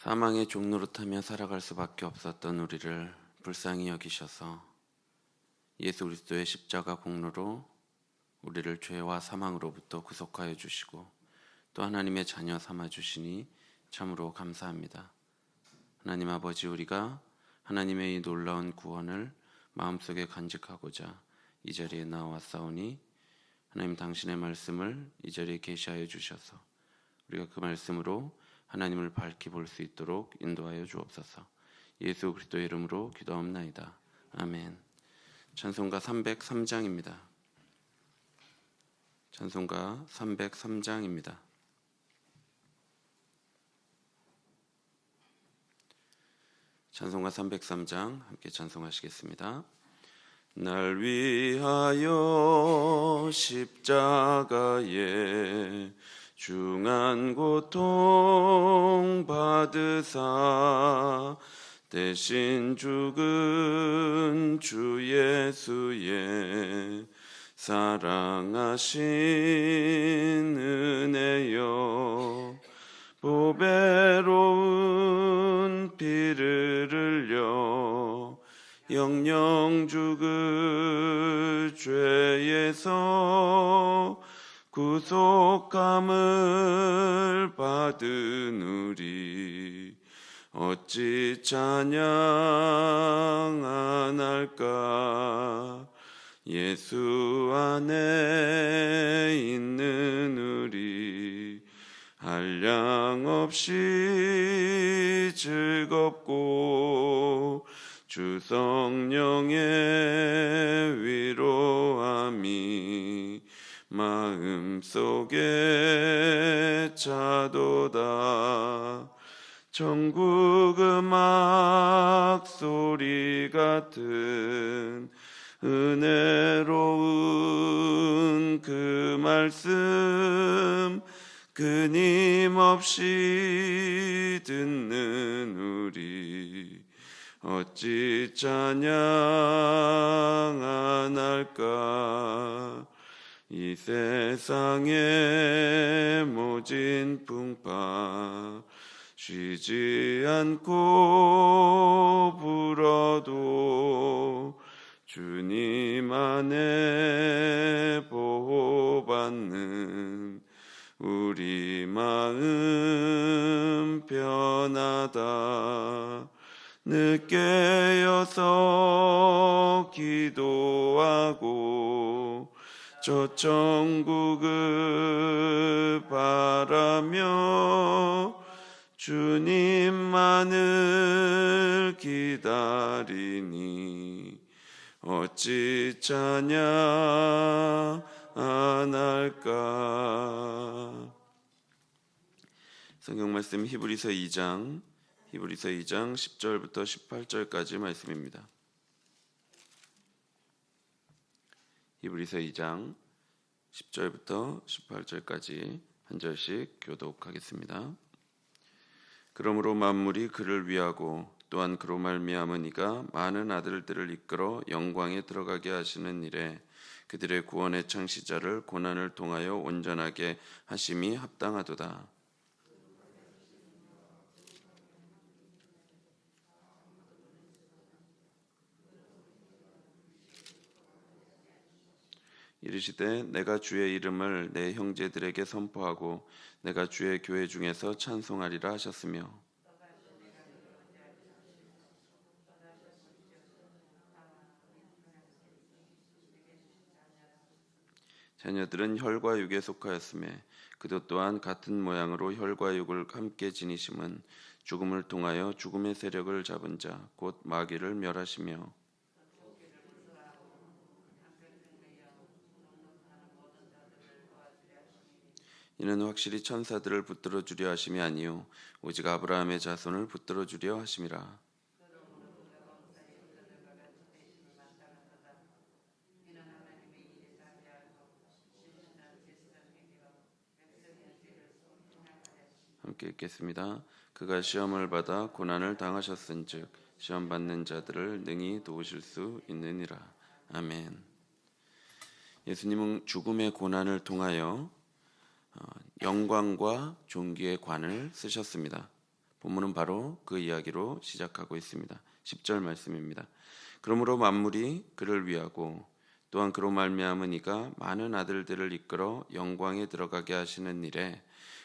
사망의 종노릇하며 살아갈 수밖에 없었던 우리를 불쌍히 여기셔서 예수 그리스도의 십자가 공로로 우리를 죄와 사망으로부터 구속하여 주시고 또 하나님의 자녀 삼아 주시니 참으로 감사합니다. 하나님 아버지, 우리가 하나님의 이 놀라운 구원을 마음속에 간직하고자 이 자리에 나왔사오니 하나님 당신의 말씀을 이 자리에 계시하여 주셔서 우리가 그 말씀으로 하나님을 밝히 볼 수 있도록 인도하여 주옵소서. 예수 그리스도의 이름으로 기도합나이다. 아멘. 찬송가 303장입니다. 찬송가 303장입니다. 찬송가 303장 함께 찬송하시겠습니다. 날 위하여 십자가에 중한 고통 받으사 대신 죽은 주 예수의 사랑하신 은혜여, 보배로운 피를 흘려 영영 죽을 죄에서 구속함을 받은 우리 어찌 찬양 안 할까. 예수 안에 있는 우리 한량없이 즐겁고 주 성령의 위로함이 마음속에 차도다. 천국 음악 소리 같은 은혜로운 그 말씀 끊임없이 듣는 우리 어찌 찬양 안 할까. 이 세상의 모진 풍파 쉬지 않고 불어도 주님 안에 보호받는 우리 마음 편하다. 늦게 깨어서 기도하고 저 천국을 바라며 주님만을 기다리니 어찌 찬양 안 할까. 성경 말씀 히브리서 2장 10절부터 18절까지 말씀입니다. 히브리서 2장 10절부터 18절까지 한 절씩 교독하겠습니다. 그러므로 만물이 그를 위하고 또한 그로 말미암은 이가 많은 아들들을 이끌어 영광에 들어가게 하시는 일에 그들의 구원의 창시자를 고난을 통하여 온전하게 하심이 합당하도다. 이르시되 내가 주의 이름을 내 형제들에게 선포하고 내가 주의 교회 중에서 찬송하리라 하셨으며, 자녀들은 혈과 육에 속하였음에 그도 또한 같은 모양으로 혈과 육을 함께 지니심은 죽음을 통하여 죽음의 세력을 잡은 자 곧 마귀를 멸하시며, 이는 확실히 천사들을 붙들어 주려 하심이 아니요 오직 아브라함의 자손을 붙들어 주려 하심이라. 함께 읽겠습니다. 그가 시험을 받아 고난을 당하셨은즉 시험 받는 자들을 능히 도우실 수 있느니라. 아멘. 예수님은 죽음의 고난을 통하여 영광과 존귀의 관을 쓰셨습니다. 본문은 바로 그 이야기로 시작하고 있습니다. 10절 말씀입니다. 그러므로 만물이 그를 위하고 또한 그로 말미암은 이가 많은 아들들을 이끌어 영광에 들어가게 하시는 일에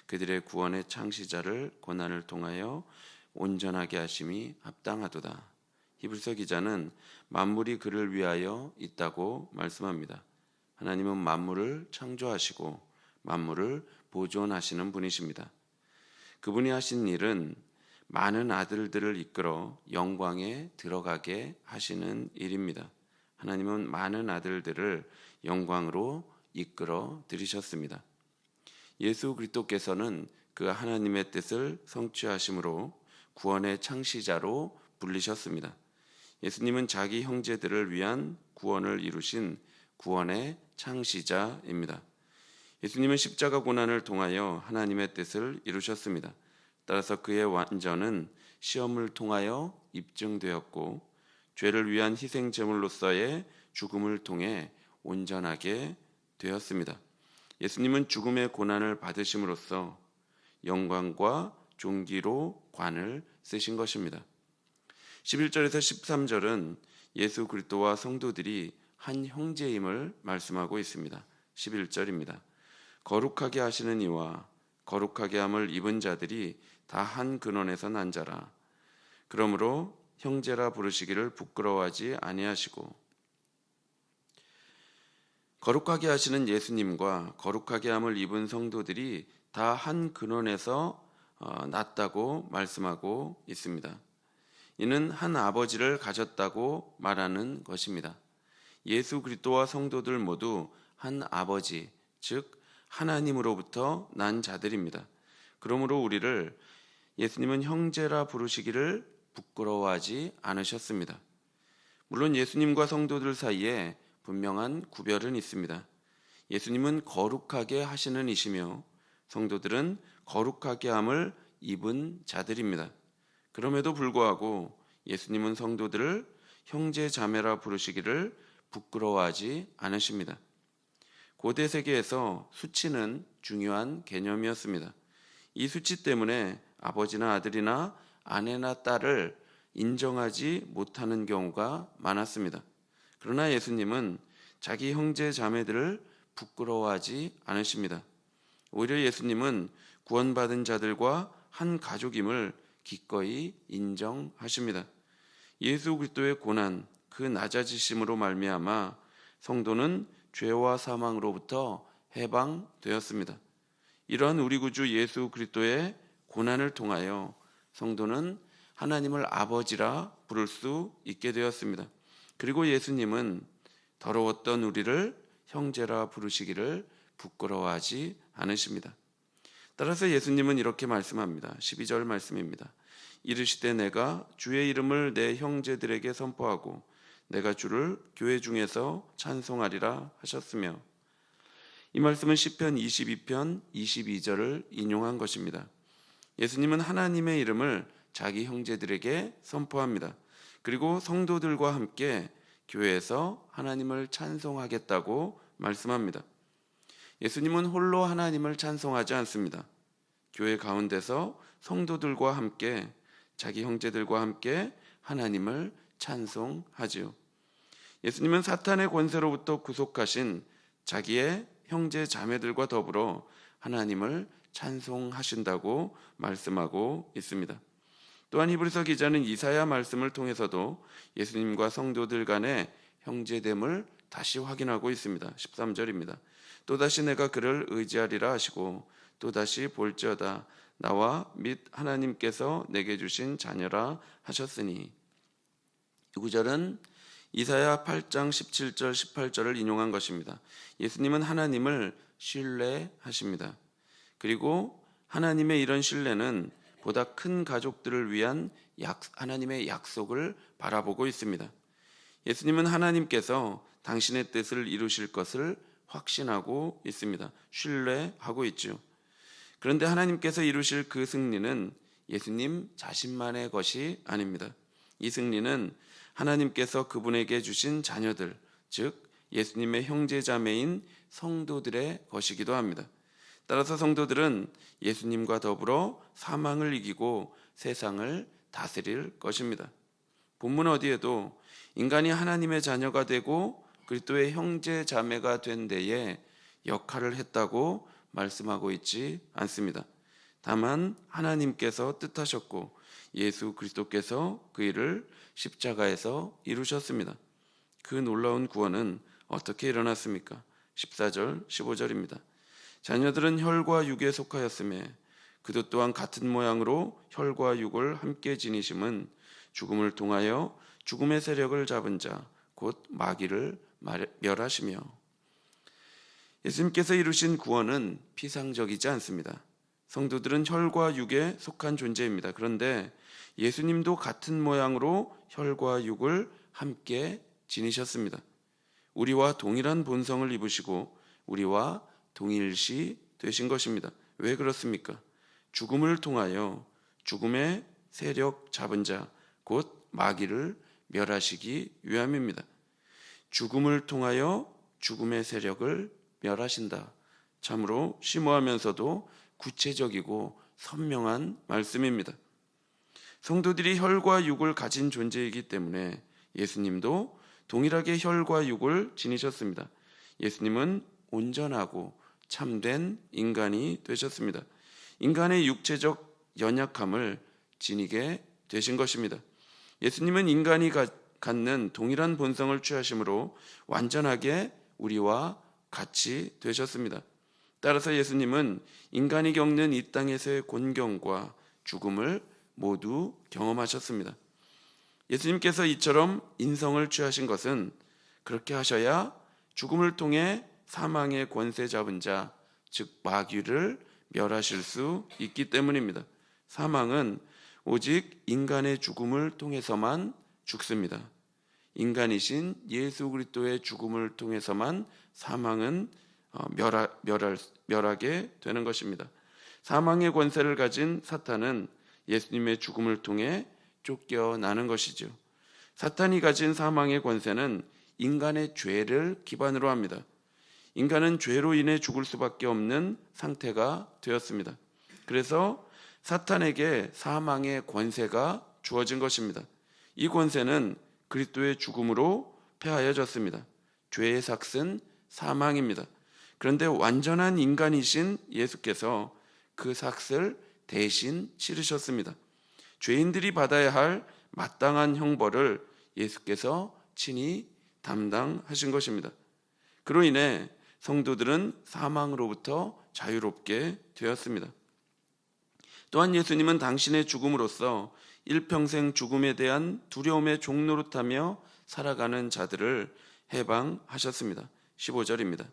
그들의 구원의 창시자를 고난을 통하여 온전하게 하심이 합당하도다. 히브리서 기자는 만물이 그를 위하여 있다고 말씀합니다. 하나님은 만물을 창조하시고 만물을 보존하시는 분이십니다. 그분이 하신 일은 많은 아들들을 이끌어 영광에 들어가게 하시는 일입니다. 하나님은 많은 아들들을 영광으로 이끌어 들이셨습니다. 예수 그리스도께서는 그 하나님의 뜻을 성취하심으로 구원의 창시자로 불리셨습니다. 예수님은 자기 형제들을 위한 구원을 이루신 구원의 창시자입니다. 예수님은 십자가 고난을 통하여 하나님의 뜻을 이루셨습니다. 따라서 그의 완전은 시험을 통하여 입증되었고 죄를 위한 희생 제물로서의 죽음을 통해 온전하게 되었습니다. 예수님은 죽음의 고난을 받으심으로써 영광과 존귀로 관을 쓰신 것입니다. 11절에서 13절은 예수 그리스도와 성도들이 한 형제임을 말씀하고 있습니다. 11절입니다. 거룩하게 하시는 이와 거룩하게 함을 입은 자들이 다 한 근원에서 난 자라. 그러므로 형제라 부르시기를 부끄러워하지 아니하시고 거룩하게 하시는 예수님과 거룩하게 함을 입은 성도들이 다 한 근원에서 났다고 말씀하고 있습니다. 이는 한 아버지를 가졌다고 말하는 것입니다. 예수 그리스도와 성도들 모두 한 아버지, 즉 하나님으로부터 난 자들입니다. 그러므로 우리를 예수님은 형제라 부르시기를 부끄러워하지 않으셨습니다. 물론 예수님과 성도들 사이에 분명한 구별은 있습니다. 예수님은 거룩하게 하시는 이시며 성도들은 거룩하게 함을 입은 자들입니다. 그럼에도 불구하고 예수님은 성도들을 형제 자매라 부르시기를 부끄러워하지 않으십니다. 고대 세계에서 수치는 중요한 개념이었습니다. 이 수치 때문에 아버지나 아들이나 아내나 딸을 인정하지 못하는 경우가 많았습니다. 그러나 예수님은 자기 형제 자매들을 부끄러워하지 않으십니다. 오히려 예수님은 구원받은 자들과 한 가족임을 기꺼이 인정하십니다. 예수 그리스도의 고난, 그 낮아지심으로 말미암아 성도는 죄와 사망으로부터 해방되었습니다. 이러한 우리 구주 예수 그리스도의 고난을 통하여 성도는 하나님을 아버지라 부를 수 있게 되었습니다. 그리고 예수님은 더러웠던 우리를 형제라 부르시기를 부끄러워하지 않으십니다. 따라서 예수님은 이렇게 말씀합니다. 12절 말씀입니다. 이르시되 내가 주의 이름을 내 형제들에게 선포하고 내가 주를 교회 중에서 찬송하리라 하셨으며, 이 말씀은 시편 22편 22절을 인용한 것입니다. 예수님은 하나님의 이름을 자기 형제들에게 선포합니다. 그리고 성도들과 함께 교회에서 하나님을 찬송하겠다고 말씀합니다. 예수님은 홀로 하나님을 찬송하지 않습니다. 교회 가운데서 성도들과 함께, 자기 형제들과 함께 하나님을 찬송하지요. 예수님은 사탄의 권세로부터 구속하신 자기의 형제 자매들과 더불어 하나님을 찬송하신다고 말씀하고 있습니다. 또한 히브리서 기자는 이사야 말씀을 통해서도 예수님과 성도들 간의 형제됨을 다시 확인하고 있습니다. 13절입니다. 또다시 내가 그를 의지하리라 하시고 또다시 볼지어다 나와 및 하나님께서 내게 주신 자녀라 하셨으니, 이 구절은 이사야 8장 17절 18절을 인용한 것입니다. 예수님은 하나님을 신뢰하십니다. 그리고 하나님의 이런 신뢰는 보다 큰 가족들을 위한 하나님의 약속을 바라보고 있습니다. 예수님은 하나님께서 당신의 뜻을 이루실 것을 확신하고 있습니다. 신뢰하고 있죠. 그런데 하나님께서 이루실 그 승리는 예수님 자신만의 것이 아닙니다. 이 승리는 하나님께서 그분에게 주신 자녀들, 즉 예수님의 형제자매인 성도들의 것이기도 합니다. 따라서 성도들은 예수님과 더불어 사망을 이기고 세상을 다스릴 것입니다. 본문 어디에도 인간이 하나님의 자녀가 되고 그리스도의 형제 자매가 된 데에 역할을 했다고 말씀하고 있지 않습니다. 다만 하나님께서 뜻하셨고 예수 그리스도께서 그 일을 십자가에서 이루셨습니다. 그 놀라운 구원은 어떻게 일어났습니까? 14절, 15절입니다. 자녀들은 혈과 육에 속하였음에 그도 또한 같은 모양으로 혈과 육을 함께 지니심은 죽음을 통하여 죽음의 세력을 잡은 자 곧 마귀를 멸하시며. 예수님께서 이루신 구원은 피상적이지 않습니다. 성도들은 혈과 육에 속한 존재입니다. 그런데 예수님도 같은 모양으로 혈과 육을 함께 지니셨습니다. 우리와 동일한 본성을 입으시고 우리와 동일시 되신 것입니다. 왜 그렇습니까? 죽음을 통하여 죽음의 세력 잡은 자 곧 마귀를 멸하시기 위함입니다. 죽음을 통하여 죽음의 세력을 멸하신다. 참으로 심오하면서도 구체적이고 선명한 말씀입니다. 성도들이 혈과 육을 가진 존재이기 때문에 예수님도 동일하게 혈과 육을 지니셨습니다. 예수님은 온전하고 참된 인간이 되셨습니다. 인간의 육체적 연약함을 지니게 되신 것입니다. 예수님은 인간이 갖는 동일한 본성을 취하심으로 완전하게 우리와 같이 되셨습니다. 따라서 예수님은 인간이 겪는 이 땅에서의 곤경과 죽음을 모두 경험하셨습니다. 예수님께서 이처럼 인성을 취하신 것은 그렇게 하셔야 죽음을 통해 사망의 권세 잡은 자, 즉 마귀를 멸하실 수 있기 때문입니다. 사망은 오직 인간의 죽음을 통해서만 죽습니다. 인간이신 예수 그리스도의 죽음을 통해서만 사망은 멸하게 되는 것입니다. 사망의 권세를 가진 사탄은 예수님의 죽음을 통해 쫓겨나는 것이죠. 사탄이 가진 사망의 권세는 인간의 죄를 기반으로 합니다. 인간은 죄로 인해 죽을 수밖에 없는 상태가 되었습니다. 그래서 사탄에게 사망의 권세가 주어진 것입니다. 이 권세는 그리스도의 죽음으로 패하여졌습니다. 죄의 삭은 사망입니다. 그런데 완전한 인간이신 예수께서 그 삭을 대신 치르셨습니다. 죄인들이 받아야 할 마땅한 형벌을 예수께서 친히 담당하신 것입니다. 그로 인해 성도들은 사망으로부터 자유롭게 되었습니다. 또한 예수님은 당신의 죽음으로써 일평생 죽음에 대한 두려움의 종노릇하며 살아가는 자들을 해방하셨습니다. 15절입니다.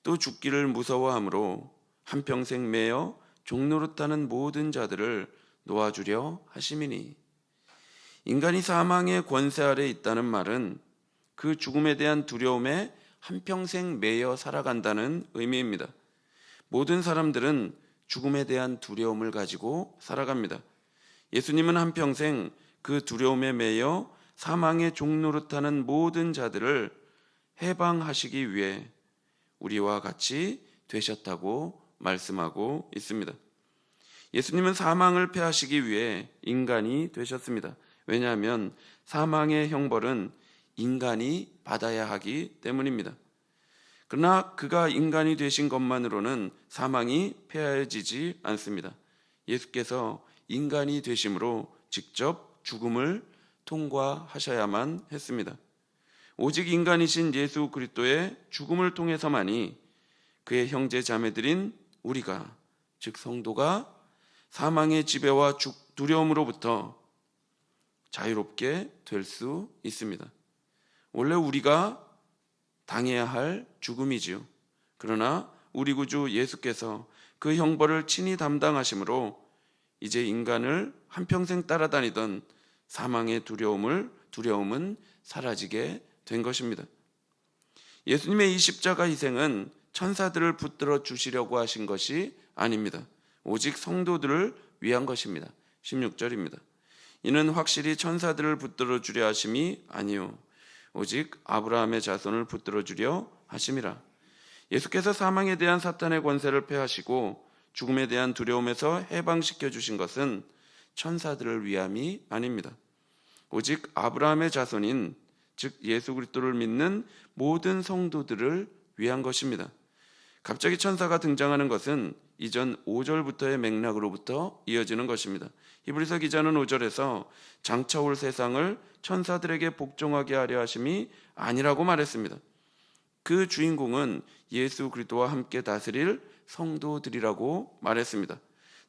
또 죽기를 무서워함으로 한평생 매여 종노릇하는 모든 자들을 놓아주려 하심이니. 인간이 사망의 권세 아래 있다는 말은 그 죽음에 대한 두려움에 한평생 매여 살아간다는 의미입니다. 모든 사람들은 죽음에 대한 두려움을 가지고 살아갑니다. 예수님은 한평생 그 두려움에 매여 사망의 종노릇하는 모든 자들을 해방하시기 위해 우리와 같이 되셨다고 말씀하고 있습니다. 예수님은 사망을 패하시기 위해 인간이 되셨습니다. 왜냐하면 사망의 형벌은 인간이 받아야 하기 때문입니다. 그러나 그가 인간이 되신 것만으로는 사망이 패하여지지 않습니다. 예수께서 인간이 되심으로 직접 죽음을 통과하셔야만 했습니다. 오직 인간이신 예수 그리스도의 죽음을 통해서만이 그의 형제 자매들인 우리가, 즉 성도가 사망의 지배와 두려움으로부터 자유롭게 될 수 있습니다. 원래 우리가 당해야 할 죽음이지요. 그러나 우리 구주 예수께서 그 형벌을 친히 담당하심으로 이제 인간을 한평생 따라다니던 사망의 두려움은 사라지게 된 것입니다. 예수님의 이 십자가 희생은 천사들을 붙들어 주시려고 하신 것이 아닙니다. 오직 성도들을 위한 것입니다. 16절입니다. 이는 확실히 천사들을 붙들어 주려 하심이 아니요 오직 아브라함의 자손을 붙들어 주려 하심이라. 예수께서 사망에 대한 사탄의 권세를 패하시고 죽음에 대한 두려움에서 해방시켜 주신 것은 천사들을 위함이 아닙니다. 오직 아브라함의 자손인 즉 예수 그리스도를 믿는 모든 성도들을 위한 것입니다. 갑자기 천사가 등장하는 것은 이전 5절부터의 맥락으로부터 이어지는 것입니다. 히브리서 기자는 5절에서 장차 올 세상을 천사들에게 복종하게 하려 하심이 아니라고 말했습니다. 그 주인공은 예수 그리스도와 함께 다스릴 성도들이라고 말했습니다.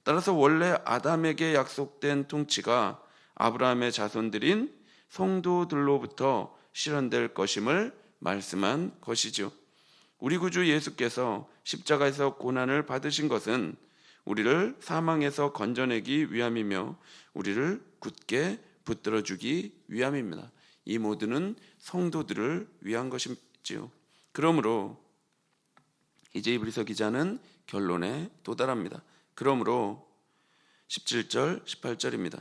따라서 원래 아담에게 약속된 통치가 아브라함의 자손들인 성도들로부터 실현될 것임을 말씀한 것이죠. 우리 구주 예수께서 십자가에서 고난을 받으신 것은 우리를 사망에서 건져내기 위함이며 우리를 굳게 붙들어주기 위함입니다. 이 모두는 성도들을 위한 것이지요. 그러므로 이제 히브리서 기자는 결론에 도달합니다. 그러므로 17절, 18절입니다.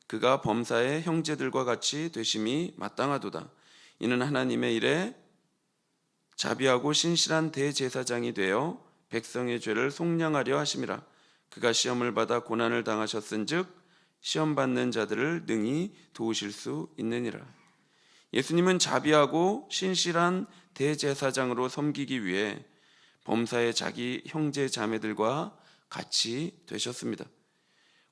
그가 범사의 형제들과 같이 되심이 마땅하도다. 이는 하나님의 일에 자비하고 신실한 대제사장이 되어 백성의 죄를 속량하려 하심이라. 그가 시험을 받아 고난을 당하셨은즉 시험 받는 자들을 능히 도우실 수 있느니라. 예수님은 자비하고 신실한 대제사장으로 섬기기 위해 범사의 자기 형제 자매들과 같이 되셨습니다.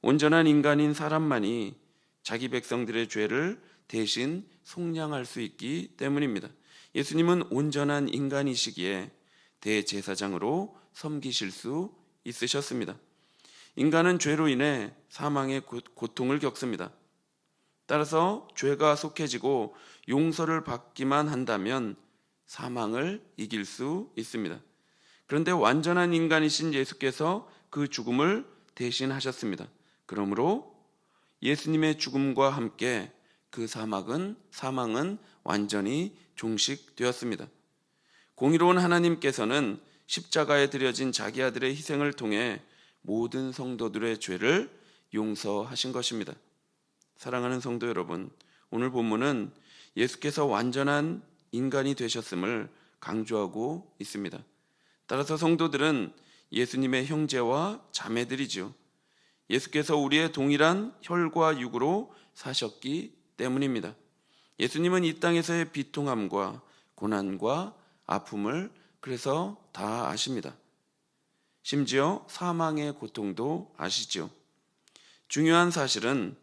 온전한 인간인 사람만이 자기 백성들의 죄를 대신 속량할 수 있기 때문입니다. 예수님은 온전한 인간이시기에 대제사장으로 섬기실 수 있으셨습니다. 인간은 죄로 인해 사망의 고통을 겪습니다. 따라서 죄가 속해지고 용서를 받기만 한다면 사망을 이길 수 있습니다. 그런데 완전한 인간이신 예수께서 그 죽음을 대신하셨습니다. 그러므로 예수님의 죽음과 함께 그 사망은 완전히 종식되었습니다. 공의로운 하나님께서는 십자가에 드려진 자기 아들의 희생을 통해 모든 성도들의 죄를 용서하신 것입니다. 사랑하는 성도 여러분, 오늘 본문은 예수께서 완전한 인간이 되셨음을 강조하고 있습니다. 따라서 성도들은 예수님의 형제와 자매들이죠. 예수께서 우리의 동일한 혈과 육으로 사셨기 때문입니다. 예수님은 이 땅에서의 비통함과 고난과 아픔을 그래서 다 아십니다. 심지어 사망의 고통도 아시죠. 중요한 사실은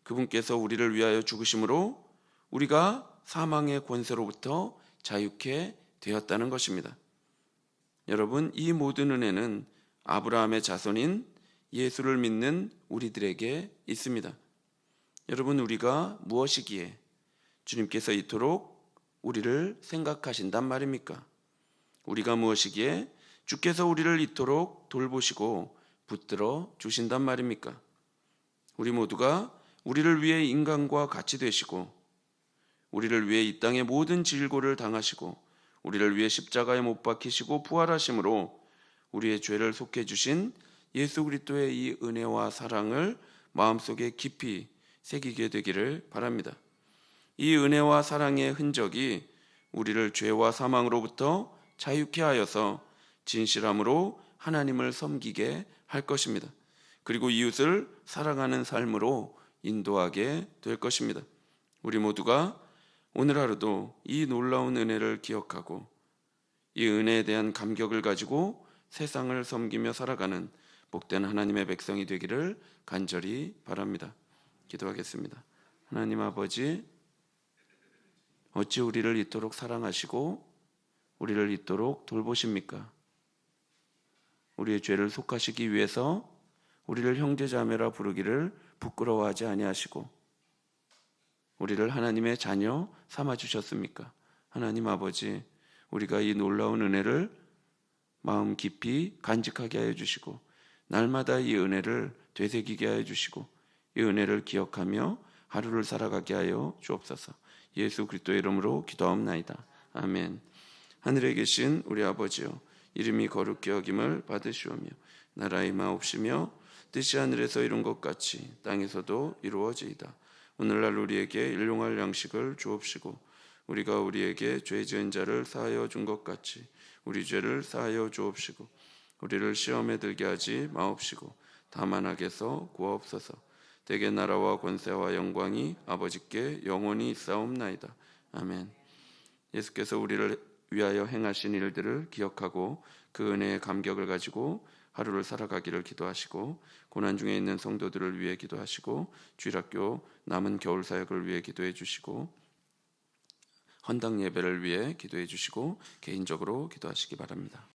그분께서 우리를 위하여 죽으심으로 우리가 사망의 권세로부터 자유케 되었다는 것입니다. 여러분, 이 모든 은혜는 아브라함의 자손인 예수를 믿는 우리들에게 있습니다. 여러분, 우리가 무엇이기에 주님께서 이토록 우리를 생각하신단 말입니까? 우리가 무엇이기에 주께서 우리를 이토록 돌보시고 붙들어 주신단 말입니까? 우리 모두가 우리를 위해 인간과 같이 되시고 우리를 위해 이 땅의 모든 질고를 당하시고 우리를 위해 십자가에 못 박히시고 부활하심으로 우리의 죄를 속해 주신 예수 그리스도의 이 은혜와 사랑을 마음속에 깊이 새기게 되기를 바랍니다. 이 은혜와 사랑의 흔적이 우리를 죄와 사망으로부터 자유케 하여서 진실함으로 하나님을 섬기게 할 것입니다. 그리고 이웃을 사랑하는 삶으로 인도하게 될 것입니다. 우리 모두가 오늘 하루도 이 놀라운 은혜를 기억하고 이 은혜에 대한 감격을 가지고 세상을 섬기며 살아가는 복된 하나님의 백성이 되기를 간절히 바랍니다. 기도하겠습니다. 하나님 아버지, 어찌 우리를 이토록 사랑하시고 우리를 이토록 돌보십니까? 우리의 죄를 속하시기 위해서 우리를 형제자매라 부르기를 부끄러워하지 아니하시고 우리를 하나님의 자녀 삼아주셨습니까? 하나님 아버지, 우리가 이 놀라운 은혜를 마음 깊이 간직하게 하여 주시고 날마다 이 은혜를 되새기게 하여 주시고 이 은혜를 기억하며 하루를 살아가게 하여 주옵소서. 예수 그리스도의 이름으로 기도하옵나이다. 아멘. 하늘에 계신 우리 아버지여, 이름이 거룩히 여김을 받으시오며 나라의 마옵시며 뜻이 하늘에서 이룬 것 같이 땅에서도 이루어지이다. 오늘날 우리에게 일용할 양식을 주옵시고 우리가 우리에게 죄 지은 자를 사하여 준 것 같이 우리 죄를 사하여 주옵시고 우리를 시험에 들게 하지 마옵시고 다만 악에서 구하옵소서. 대개 나라와 권세와 영광이 아버지께 영원히 있사옵나이다. 아멘. 예수께서 우리를 위하여 행하신 일들을 기억하고 그 은혜의 감격을 가지고 하루를 살아가기를 기도하시고, 고난 중에 있는 성도들을 위해 기도하시고, 주일학교 남은 겨울 사역을 위해 기도해 주시고, 헌당 예배를 위해 기도해 주시고, 개인적으로 기도하시기 바랍니다.